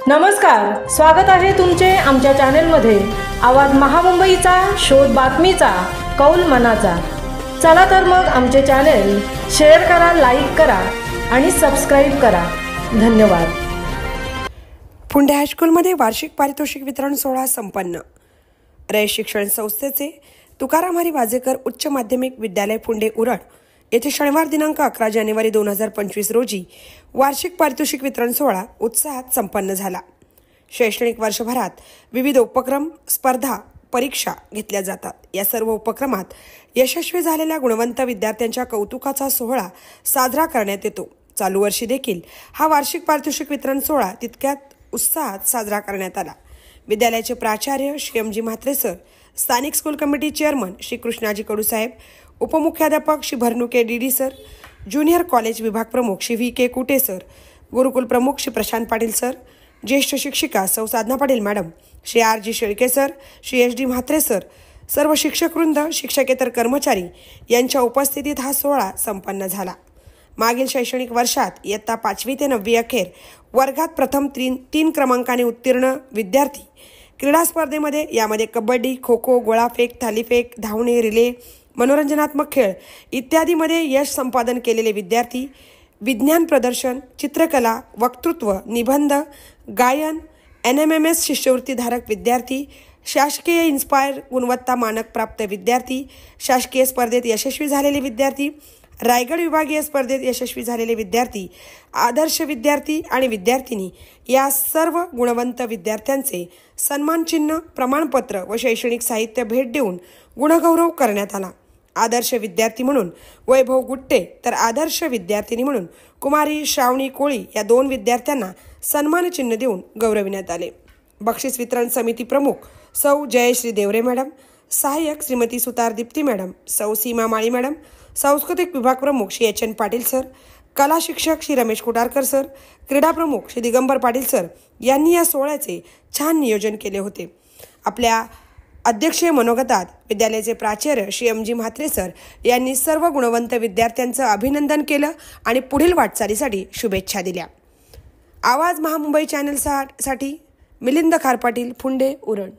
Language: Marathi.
नमस्कार, स्वागत आहे तुमचे आमच्या चॅनलमध्ये। आवाज महामुंबईचा, शोध बातमीचा, कौल मनाचा। चला तर मग आमचे चॅनल शेअर करा, लाईक करा आणि सबस्क्राइब करा। धन्यवाद। फुंडे हायस्कूलमध्ये वार्षिक पारितोषिक वितरण सोहळा संपन्न। रयत शिक्षण संस्थेचे तुकाराम हरी वाजेकर उच्च माध्यमिक विद्यालय फुंडे उरण येथे शनिवार दिनांक 11 जानेवारी 2025 रोजी वार्षिक पारितोषिक वितरण सोहळा उत्साहात संपन्न झाला। शैक्षणिक वर्षभरात विविध उपक्रम, स्पर्धा, परीक्षा घेतल्या जातात। या सर्व उपक्रमात यशस्वी झालेल्या गुणवंत विद्यार्थ्यांच्या कौतुकाचा सोहळा साजरा करण्यात येतो। चालू वर्षी देखील हा वार्षिक पारितोषिक वितरण सोहळा तितक्यात उत्साहात साजरा करण्यात आला। विद्यालयाचे प्राचार्य Shri M G Mhatre sir, स्थानिक school committee chairman Shri Krishnaji Kadu साहेब, उपमुख्याध्यापक Shri Bharnuke DD sir, junior college विभाग प्रमुख Shri V K Kute sir, गुरुकुल प्रमुख श्री प्रशांत पाटील सर, ज्येष्ठ शिक्षिका सौ Sadhana Patil madam, Shri R G Shelke sir, Shri S D Mhatre sir, सर्व शिक्षकवृंद, शिक्षकेतर कर्मचारी यांच्या उपस्थितीत हा सोहळा संपन्न झाला। मागील शैक्षणिक वर्षात इयत्ता 5वी ते 9वी अखेर वर्गात प्रथम 3 क्रमांकाने उत्तीर्ण विद्यार्थी, क्रीडा स्पर्धेमध्ये यामध्ये कबड्डी, खो खो, गोळाफेक, थालीफेक, धावणे, रिले, मनोरंजनात्मक खेळ इत्यादीमध्ये यश संपादन केलेले विद्यार्थी, विज्ञान प्रदर्शन, चित्रकला, वक्तृत्व, निबंध, गायन, NMMS शिष्यवृत्तीधारक विद्यार्थी, शासकीय इन्स्पायर गुणवत्ता मानक प्राप्त विद्यार्थी, शासकीय स्पर्धेत यशस्वी झालेले विद्यार्थी, रायगड विभागीय स्पर्धेत यशस्वी झालेले विद्यार्थी, आदर्श विद्यार्थी आणि विद्यार्थिनी या सर्व गुणवंत विद्यार्थ्यांचे सन्मानचिन्ह, प्रमाणपत्र व शैक्षणिक साहित्य भेट देऊन गुणगौरव करण्यात आला। आदर्श विद्यार्थी म्हणून वैभव गुट्टे तर आदर्श विद्यार्थिनी म्हणून कुमारी श्रावणी कोळी या 2 विद्यार्थ्यांना सन्मानचिन्ह देऊन गौरविण्यात आले। बक्षीस वितरण समिती प्रमुख सौ जयश्री देवरे मॅडम, सहाय्यक श्रीमती सुतार दीप्ती मॅडम, सौ सीमा माळी मॅडम, सांस्कृतिक विभाग प्रमुख Shri H N Patil sir, कला शिक्षक श्री रमेश कुटारकर सर, क्रीडा प्रमुख श्री दिगंबर पाटील सर यांनी या सोहळ्याचे छान नियोजन केले होते। आपल्या अध्यक्षीय मनोगतात विद्यालयाचे प्राचार्य Shri M G Mhatre sir यांनी सर्व गुणवंत विद्यार्थ्यांचं अभिनंदन केलं आणि पुढील वाटचालीसाठी शुभेच्छा दिल्या। आवाज महामुंबई चॅनलसाठी मिलिंद खारपाटील, फुंडे, उरण।